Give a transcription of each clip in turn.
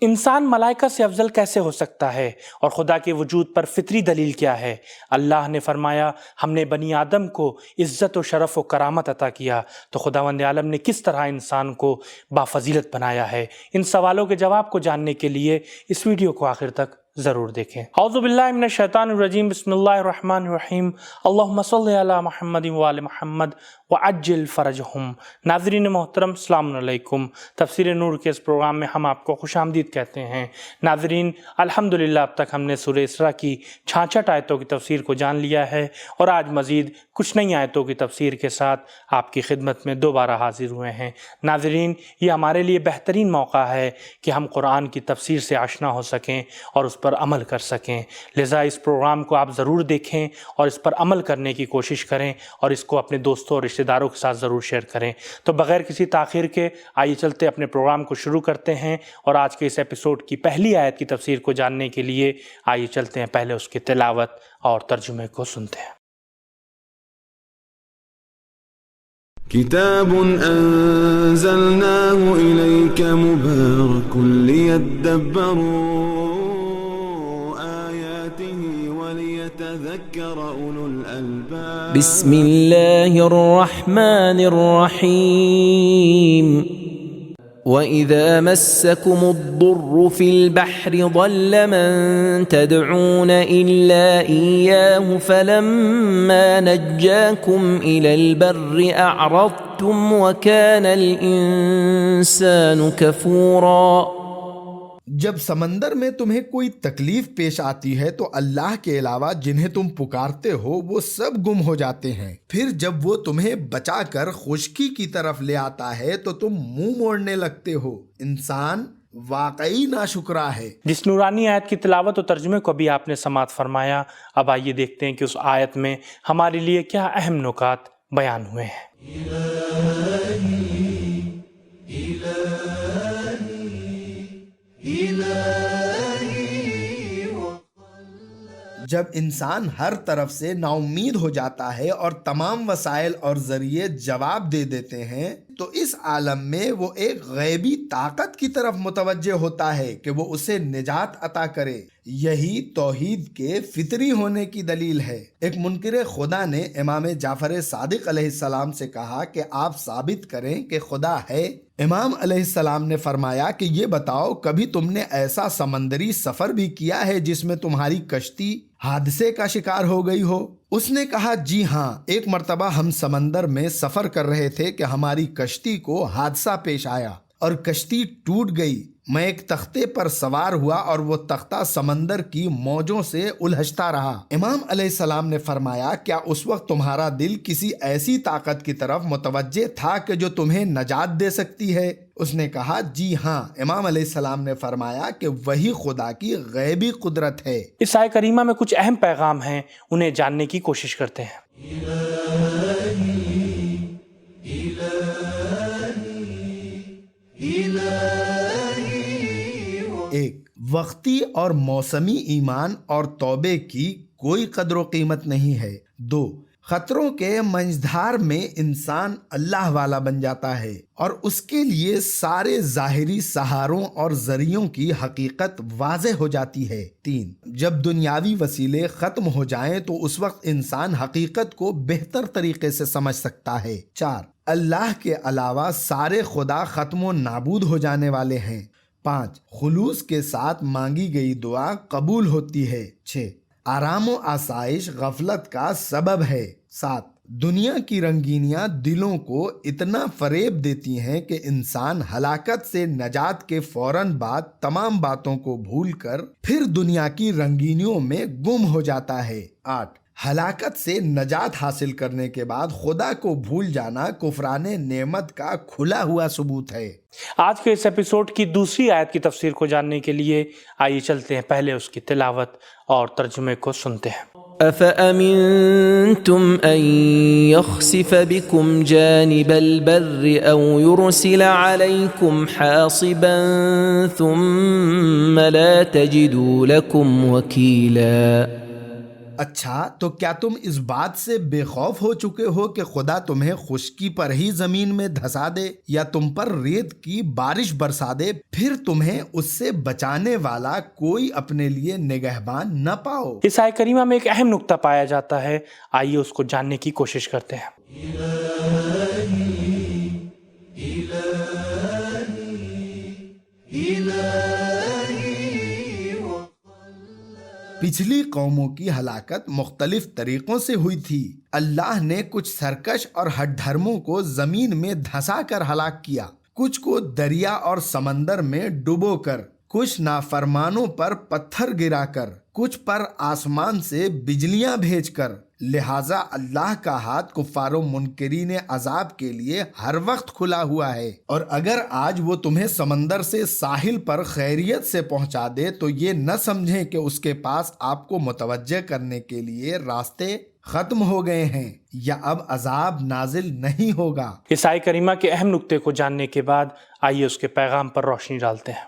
انسان ملائکہ سے افضل کیسے ہو سکتا ہے اور خدا کے وجود پر فطری دلیل کیا ہے؟ اللہ نے فرمایا ہم نے بنی آدم کو عزت و شرف و کرامت عطا کیا تو خداوند عالم نے کس طرح انسان کو بافضیلت بنایا ہے؟ ان سوالوں کے جواب کو جاننے کے لیے اس ویڈیو کو آخر تک ضرور دیکھیں۔ اعوذ باللہ من الشیطان الرجیم، بسم اللہ الرحمن الرحیم، اللہم صلی علی محمد وآل محمد وعجل فرجہم۔ ناظرین محترم، السلام علیکم۔ تفسیر نور کے اس پروگرام میں ہم آپ کو خوش آمدید کہتے ہیں۔ ناظرین، الحمدللہ اب تک ہم نے سورہ اسراء کی 66 آیتوں کی تفسیر کو جان لیا ہے اور آج مزید کچھ نئی آیتوں کی تفسیر کے ساتھ آپ کی خدمت میں دوبارہ حاضر ہوئے ہیں۔ ناظرین، یہ ہمارے لیے بہترین موقع ہے کہ ہم قرآن کی تفسیر سے آشنا ہو سکیں اور اس پر عمل کر سکیں، لذا اس پروگرام کو آپ ضرور دیکھیں اور اس پر عمل کرنے کی کوشش کریں اور اس کو اپنے دوستوں اور رشتہ داروں کے ساتھ ضرور شیئر کریں۔ تو بغیر کسی تاخیر کے آئیے چلتے اپنے پروگرام کو شروع کرتے ہیں اور آج کے اس ایپیسوڈ کی پہلی آیت کی تفسیر کو جاننے کے لیے آئیے چلتے ہیں پہلے اس کی تلاوت اور ترجمے کو سنتے ہیں۔ کتاب انزلناه الیک مبارک لیدبروا بسم الله الرحمن الرحيم وإذا مسكم الضر في البحر ضل من تدعون إلا إياه فلما نجاكم إلى البر أعرضتم وكان الإنسان كفورا۔ جب سمندر میں تمہیں کوئی تکلیف پیش آتی ہے تو اللہ کے علاوہ جنہیں تم پکارتے ہو وہ سب گم ہو جاتے ہیں، پھر جب وہ تمہیں بچا کر خشکی کی طرف لے آتا ہے تو تم منہ موڑنے لگتے ہو۔ انسان واقعی ناشکرا ہے۔ جس نورانی آیت کی تلاوت و ترجمے کو بھی آپ نے سماعت فرمایا، اب آئیے دیکھتے ہیں کہ اس آیت میں ہمارے لیے کیا اہم نکات بیان ہوئے ہیں۔ جب انسان ہر طرف سے نا امید ہو جاتا ہے اور تمام وسائل اور ذریعے جواب دے دیتے ہیں تو اس عالم میں وہ ایک غیبی طاقت کی طرف متوجہ ہوتا ہے کہ وہ اسے نجات عطا کرے۔ یہی توحید کے فطری ہونے کی دلیل ہے۔ ایک منکر خدا نے امام جعفر صادق علیہ السلام سے کہا کہ آپ ثابت کریں کہ خدا ہے۔ امام علیہ السلام نے فرمایا کہ یہ بتاؤ کبھی تم نے ایسا سمندری سفر بھی کیا ہے جس میں تمہاری کشتی حادثے کا شکار ہو گئی ہو؟ اس نے کہا جی ہاں، ایک مرتبہ ہم سمندر میں سفر کر رہے تھے کہ ہماری کشتی کو حادثہ پیش آیا اور کشتی ٹوٹ گئی۔ میں ایک تختے پر سوار ہوا اور وہ تختہ سمندر کی موجوں سے الجھتا رہا۔ امام علیہ السلام نے فرمایا کیا اس وقت تمہارا دل کسی ایسی طاقت کی طرف متوجہ تھا کہ جو تمہیں نجات دے سکتی ہے؟ اس نے کہا جی ہاں۔ امام علیہ السلام نے فرمایا کہ وہی خدا کی غیبی قدرت ہے۔ اس آیت کریمہ میں کچھ اہم پیغام ہیں، انہیں جاننے کی کوشش کرتے ہیں۔ ایک، وقتی اور موسمی ایمان اور توبے کی کوئی قدر و قیمت نہیں ہے۔ دو، خطروں کے منجدھار میں انسان اللہ والا بن جاتا ہے اور اس کے لیے سارے ظاہری سہاروں اور ذریعوں کی حقیقت واضح ہو جاتی ہے۔ تین، جب دنیاوی وسیلے ختم ہو جائیں تو اس وقت انسان حقیقت کو بہتر طریقے سے سمجھ سکتا ہے۔ چار، اللہ کے علاوہ سارے خدا ختم و نابود ہو جانے والے ہیں۔ پانچ، خلوص کے ساتھ مانگی گئی دعا قبول ہوتی ہے۔ چھ، آرام و آسائش غفلت کا سبب ہے۔ سات، دنیا کی رنگینیاں دلوں کو اتنا فریب دیتی ہیں کہ انسان ہلاکت سے نجات کے فوراً بعد تمام باتوں کو بھول کر پھر دنیا کی رنگینیوں میں گم ہو جاتا ہے۔ آٹھ، ہلاکت سے نجات حاصل کرنے کے بعد خدا کو بھول جانا کفران نعمت کا کھلا ہوا ثبوت ہے۔ آج کے اس ایپیسوڈ کی دوسری آیت کی تفسیر کو جاننے کے لیے آئیے چلتے ہیں پہلے اس کی تلاوت اور ترجمے کو سنتے ہیں۔ أَفَأَمِنْتُمْ أَنْ يَخْسِفَ بِكُمْ جَانِبَ الْبَرِّ أَوْ يُرْسِلَ عَلَيْكُمْ حَاصِبًا ثُمَّ لَا تَجِدُوا لَكُمْ وَكِيلًا۔ اچھا تو کیا تم اس بات سے بے خوف ہو چکے ہو کہ خدا تمہیں خشکی پر ہی زمین میں دھسا دے یا تم پر ریت کی بارش برسا دے، پھر تمہیں اس سے بچانے والا کوئی اپنے لیے نگہبان نہ پاؤ؟ اس آیت کریمہ میں ایک اہم نقطہ پایا جاتا ہے، آئیے اس کو جاننے کی کوشش کرتے ہیں۔ پچھلی قوموں کی ہلاکت مختلف طریقوں سے ہوئی تھی۔ اللہ نے کچھ سرکش اور ہٹ دھرموں کو زمین میں دھسا کر ہلاک کیا، کچھ کو دریا اور سمندر میں ڈبو کر، کچھ نافرمانوں پر پتھر گرا کر، کچھ پر آسمان سے بجلیاں بھیج کر۔ لہٰذا اللہ کا ہاتھ کفار و منکرین عذاب کے لیے ہر وقت کھلا ہوا ہے، اور اگر آج وہ تمہیں سمندر سے ساحل پر خیریت سے پہنچا دے تو یہ نہ سمجھیں کہ اس کے پاس آپ کو متوجہ کرنے کے لیے راستے ختم ہو گئے ہیں یا اب عذاب نازل نہیں ہوگا۔ اس آیت کریمہ کے اہم نقطے کو جاننے کے بعد آئیے اس کے پیغام پر روشنی ڈالتے ہیں۔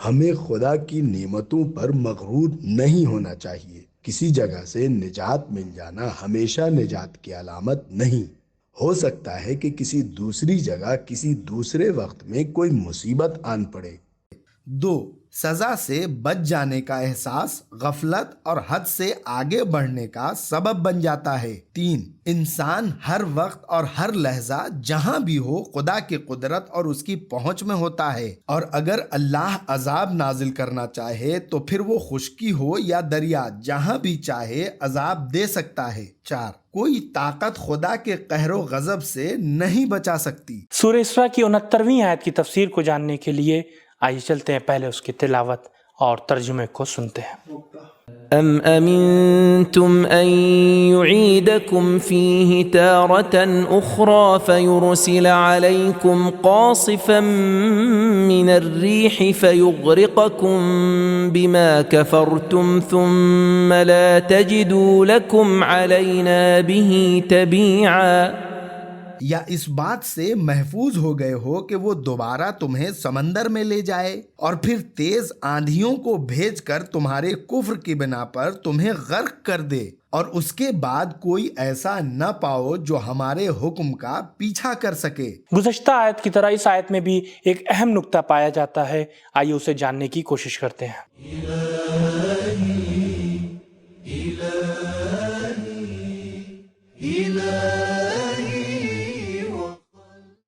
ہمیں خدا کی نعمتوں پر مغرور نہیں ہونا چاہیے۔ کسی جگہ سے نجات مل جانا ہمیشہ نجات کی علامت نہیں۔ ہو سکتا ہے کہ کسی دوسری جگہ کسی دوسرے وقت میں کوئی مصیبت آن پڑے۔ 2. سزا سے بچ جانے کا احساس غفلت اور حد سے آگے بڑھنے کا سبب بن جاتا ہے۔ 3. انسان ہر وقت اور ہر لحظہ جہاں بھی ہو خدا کی قدرت اور اس کی پہنچ میں ہوتا ہے، اور اگر اللہ عذاب نازل کرنا چاہے تو پھر وہ خشکی ہو یا دریا، جہاں بھی چاہے عذاب دے سکتا ہے۔ 4. کوئی طاقت خدا کے قہر و غضب سے نہیں بچا سکتی۔ سورہ اسراء کی 69ویں آیت کی تفسیر کو جاننے کے لیے آئیے چلتے ہیں پہلے اس کی تلاوت اور ترجمے کو سنتے ہیں۔ ام امنتم ان يعيدكم فيه تارة اخرى فيرسل عليكم قاصفا من الريح فيغرقكم بما كفرتم ثم لا تجدوا لكم علينا به تبيعا؟ یا اس بات سے محفوظ ہو گئے ہو کہ وہ دوبارہ تمہیں سمندر میں لے جائے اور پھر تیز آندھیوں کو بھیج کر تمہارے کفر کی بنا پر تمہیں غرق کر دے، اور اس کے بعد کوئی ایسا نہ پاؤ جو ہمارے حکم کا پیچھا کر سکے۔ گزشتہ آیت کی طرح اس آیت میں بھی ایک اہم نقطہ پایا جاتا ہے، آئیے اسے جاننے کی کوشش کرتے ہیں۔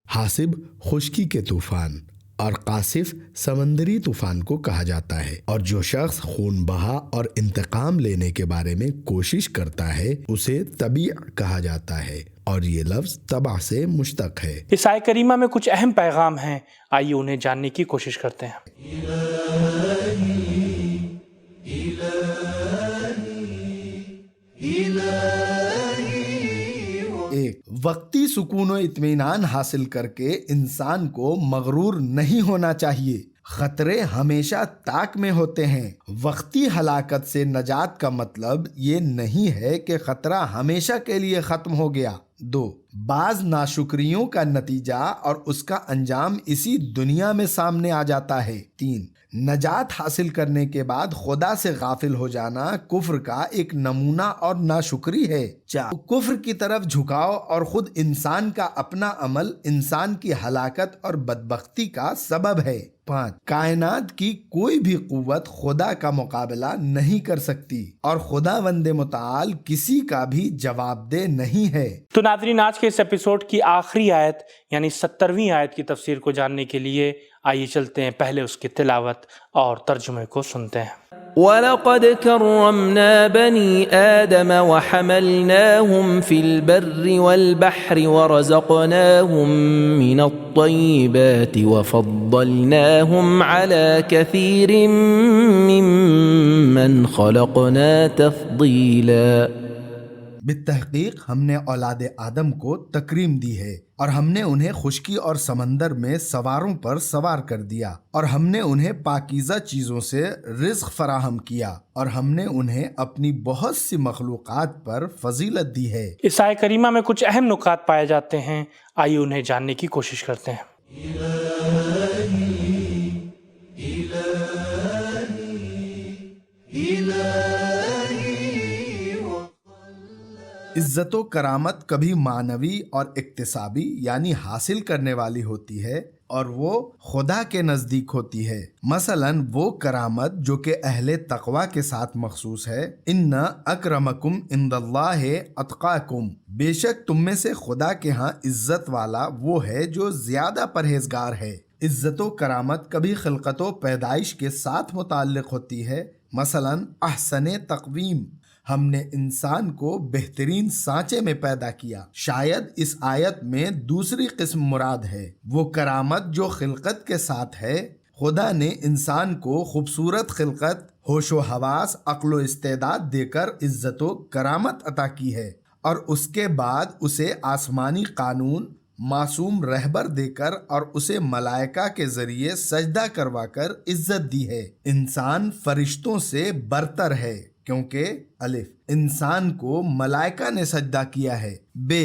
حاسب خشکی کے طوفان اور قاصف سمندری طوفان کو کہا جاتا ہے، اور جو شخص خون بہا اور انتقام لینے کے بارے میں کوشش کرتا ہے اسے طبیع کہا جاتا ہے، اور یہ لفظ طبع سے مشتق ہے۔ اس آیت کریمہ میں کچھ اہم پیغام ہیں، آئیے انہیں جاننے کی کوشش کرتے ہیں۔ ایک، وقتی سکون و اطمینان حاصل کر کے انسان کو مغرور نہیں ہونا چاہیے۔ خطرے ہمیشہ طاق میں ہوتے ہیں۔ وقتی ہلاکت سے نجات کا مطلب یہ نہیں ہے کہ خطرہ ہمیشہ کے لیے ختم ہو گیا۔ 2، بعض ناشکریوں کا نتیجہ اور اس کا انجام اسی دنیا میں سامنے آ جاتا ہے۔ 3، نجات حاصل کرنے کے بعد خدا سے غافل ہو جانا کفر کا ایک نمونہ اور ناشکری ہے۔ 4، کفر کی طرف جھکاؤ اور خود انسان کا اپنا عمل انسان کی ہلاکت اور بدبختی کا سبب ہے۔ 5، کائنات کی کوئی بھی قوت خدا کا مقابلہ نہیں کر سکتی، اور خداوند متعال کسی کا بھی جواب دہ نہیں ہے۔ تو ناظرین، آج کے اس ایپیسوڈ کی آخری آیت یعنی 70ویں آیت کی تفسیر کو جاننے کے لیے آئیے چلتے ہیں پہلے اس کی تلاوت اور ترجمے کو سنتے ہیں۔ وَلَقَدْ كَرَّمْنَا بَنِي آدَمَ وَحَمَلْنَاهُمْ فِي الْبَرِّ وَالْبَحْرِ وَرَزَقْنَاهُمْ مِنَ الطَّيِّبَاتِ وَفَضَّلْنَاهُمْ عَلَى كَثِيرٍ مِّمَّنْ خَلَقْنَا تَفْضِيلًا۔ بالتحقیق ہم نے اولاد آدم کو تکریم دی ہے، اور ہم نے انہیں خشکی اور سمندر میں سواروں پر سوار کر دیا، اور ہم نے انہیں پاکیزہ چیزوں سے رزق فراہم کیا، اور ہم نے انہیں اپنی بہت سی مخلوقات پر فضیلت دی ہے۔ اس آیت کریمہ میں کچھ اہم نکات پائے جاتے ہیں، آئیے انہیں جاننے کی کوشش کرتے ہیں۔ عزت و کرامت کبھی معنوی اور اکتسابی یعنی حاصل کرنے والی ہوتی ہے اور وہ خدا کے نزدیک ہوتی ہے۔ مثلاً وہ کرامت جو کہ اہل تقوی کے ساتھ مخصوص ہے، ان اکرمکم عند اللہ اتقاکم، بے شک تم میں سے خدا کے ہاں عزت والا وہ ہے جو زیادہ پرہیزگار ہے۔ عزت و کرامت کبھی خلقت و پیدائش کے ساتھ متعلق ہوتی ہے، مثلاً احسن تقویم، ہم نے انسان کو بہترین سانچے میں پیدا کیا۔ شاید اس آیت میں دوسری قسم مراد ہے، وہ کرامت جو خلقت کے ساتھ ہے۔ خدا نے انسان کو خوبصورت خلقت، ہوش و حواس، عقل و استعداد دے کر عزت و کرامت عطا کی ہے، اور اس کے بعد اسے آسمانی قانون، معصوم رہبر دے کر اور اسے ملائکہ کے ذریعے سجدہ کروا کر عزت دی ہے۔ انسان فرشتوں سے برتر ہے کیونکہ الف انسان کو ملائکہ نے سجدہ کیا ہے، بے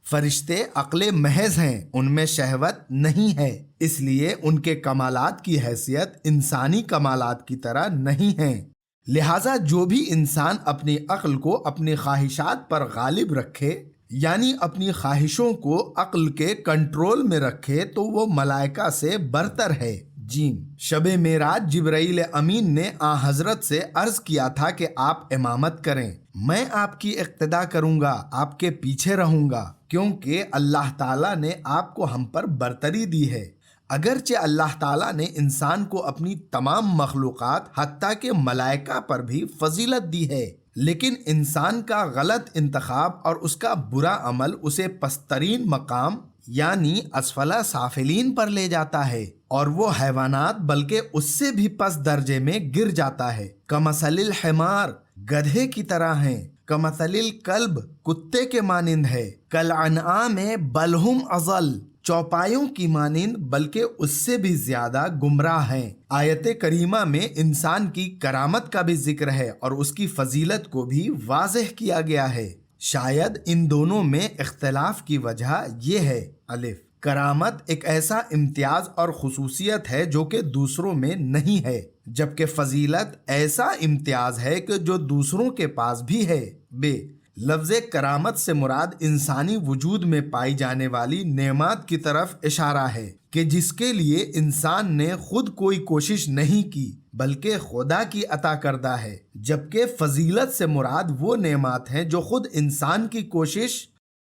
فرشتے عقل محض ہیں، ان میں شہوت نہیں ہے، اس لیے ان کے کمالات کی حیثیت انسانی کمالات کی طرح نہیں ہیں۔ لہٰذا جو بھی انسان اپنی عقل کو اپنی خواہشات پر غالب رکھے، یعنی اپنی خواہشوں کو عقل کے کنٹرول میں رکھے، تو وہ ملائکہ سے برتر ہے۔ جیم شب معراج جبرائیل امین نے حضرت سے عرض کیا تھا کہ آپ امامت کریں، میں آپ کی اقتدا کروں گا، آپ کے پیچھے رہوں گا، کیونکہ اللہ تعالیٰ نے آپ کو ہم پر برتری دی ہے۔ اگرچہ اللہ تعالیٰ نے انسان کو اپنی تمام مخلوقات حتیٰ کہ ملائکہ پر بھی فضیلت دی ہے، لیکن انسان کا غلط انتخاب اور اس کا برا عمل اسے پسترین مقام یعنی اسفل سافلین پر لے جاتا ہے، اور وہ حیوانات بلکہ اس سے بھی پس درجے میں گر جاتا ہے۔ کمثل الحمار، گدھے کی طرح ہیں، کمثل الکلب، کتے کے مانند ہے، کالانعام بل ہم اضل، چوپایوں کی مانند بلکہ اس سے بھی زیادہ گمراہ ہیں۔ آیت کریمہ میں انسان کی کرامت کا بھی ذکر ہے اور اس کی فضیلت کو بھی واضح کیا گیا ہے۔ شاید ان دونوں میں اختلاف کی وجہ یہ ہے، الف کرامت ایک ایسا امتیاز اور خصوصیت ہے جو کہ دوسروں میں نہیں ہے، جبکہ فضیلت ایسا امتیاز ہے کہ جو دوسروں کے پاس بھی ہے۔ بے لفظ کرامت سے مراد انسانی وجود میں پائی جانے والی نعمات کی طرف اشارہ ہے کہ جس کے لیے انسان نے خود کوئی کوشش نہیں کی بلکہ خدا کی عطا کردہ ہے، جبکہ فضیلت سے مراد وہ نعمات ہیں جو خود انسان کی کوشش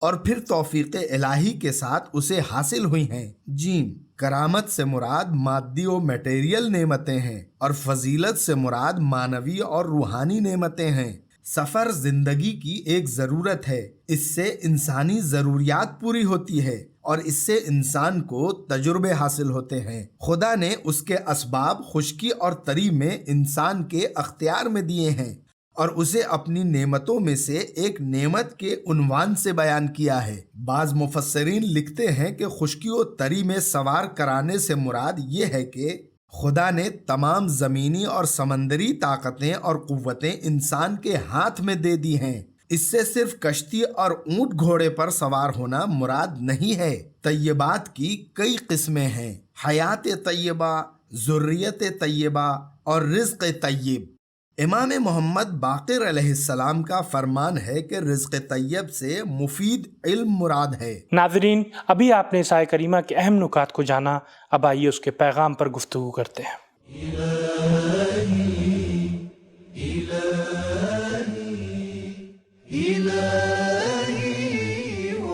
اور پھر توفیق الہی کے ساتھ اسے حاصل ہوئی ہیں۔ جیم کرامت سے مراد مادی و میٹیریل نعمتیں ہیں اور فضیلت سے مراد معنوی اور روحانی نعمتیں ہیں۔ سفر زندگی کی ایک ضرورت ہے، اس سے انسانی ضروریات پوری ہوتی ہے اور اس سے انسان کو تجربے حاصل ہوتے ہیں۔ خدا نے اس کے اسباب خشکی اور تری میں انسان کے اختیار میں دیے ہیں اور اسے اپنی نعمتوں میں سے ایک نعمت کے عنوان سے بیان کیا ہے۔ بعض مفسرین لکھتے ہیں کہ خشکی و تری میں سوار کرانے سے مراد یہ ہے کہ خدا نے تمام زمینی اور سمندری طاقتیں اور قوتیں انسان کے ہاتھ میں دے دی ہیں۔ اس سے صرف کشتی اور اونٹ گھوڑے پر سوار ہونا مراد نہیں ہے۔ طیبات کی کئی قسمیں ہیں، حیات طیبہ، ذریت طیبہ اور رزق طیب۔ امام محمد باقر علیہ السلام کا فرمان ہے کہ رزق طیب سے مفید علم مراد ہے۔ ناظرین، ابھی آپ نے اس آیہ کریمہ کے اہم نکات کو جانا، اب آئیے اس کے پیغام پر گفتگو کرتے ہیں۔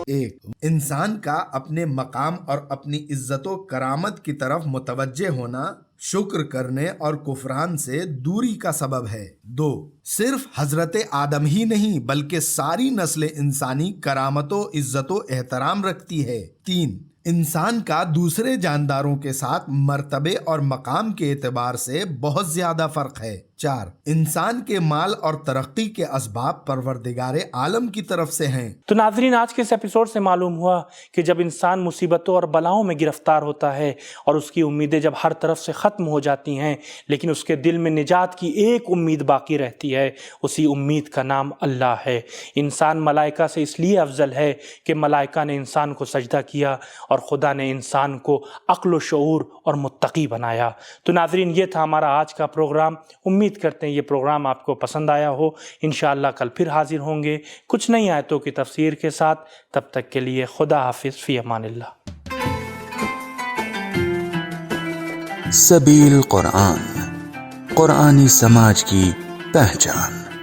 ایک، انسان کا اپنے مقام اور اپنی عزت و کرامت کی طرف متوجہ ہونا شکر کرنے اور کفران سے دوری کا سبب ہے۔ دو، صرف حضرت آدم ہی نہیں بلکہ ساری نسل انسانی کرامت و عزت و احترام رکھتی ہے۔ تین، انسان کا دوسرے جانداروں کے ساتھ مرتبے اور مقام کے اعتبار سے بہت زیادہ فرق ہے۔ 4. انسان کے مال اور ترقی کے اسباب پروردگار عالم کی طرف سے ہیں۔ تو ناظرین، آج کے اس ایپیسوڈ سے معلوم ہوا کہ جب انسان مصیبتوں اور بلاؤں میں گرفتار ہوتا ہے اور اس کی امیدیں جب ہر طرف سے ختم ہو جاتی ہیں، لیکن اس کے دل میں نجات کی ایک امید باقی رہتی ہے، اسی امید کا نام اللہ ہے۔ انسان ملائکہ سے اس لیے افضل ہے کہ ملائکہ نے انسان کو سجدہ کیا اور خدا نے انسان کو عقل و شعور اور متقی بنایا۔ تو ناظرین، یہ تھا ہمارا آج کا پروگرام۔ امید کرتے ہیں یہ پروگرام آپ کو پسند آیا ہو۔ انشاءاللہ کل پھر حاضر ہوں گے کچھ نئی آیتوں کی تفسیر کے ساتھ۔ تب تک کے لیے خدا حافظ، فی امان اللہ۔ سبیل قرآن، قرآنی سماج کی پہچان۔